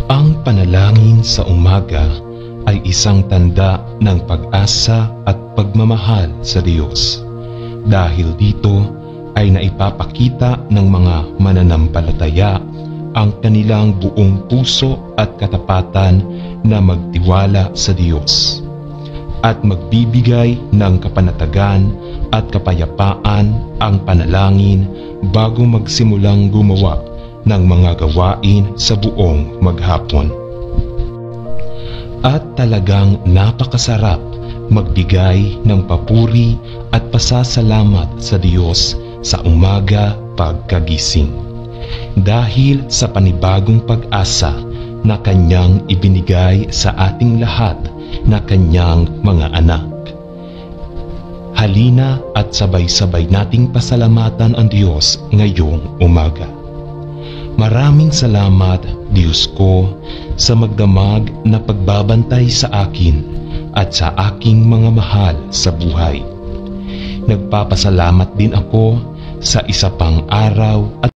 Ang panalangin sa umaga ay isang tanda ng pag-asa at pagmamahal sa Diyos. Dahil dito ay naipapakita ng mga mananampalataya ang kanilang buong puso at katapatan na magtiwala sa Diyos at magbibigay ng kapanatagan at kapayapaan ang panalangin bago magsimulang gumawa ng mga gawain sa buong maghapon. At talagang napakasarap magbigay ng papuri at pasasalamat sa Diyos sa umaga pagkagising, dahil sa panibagong pag-asa na Kanyang ibinigay sa ating lahat na Kanyang mga anak. Halina at sabay-sabay nating pasalamatan ang Diyos ngayong umaga. Maraming salamat, Diyos ko, sa magdamag na pagbabantay sa akin at sa aking mga mahal sa buhay. Nagpapasalamat din ako sa isa pang araw at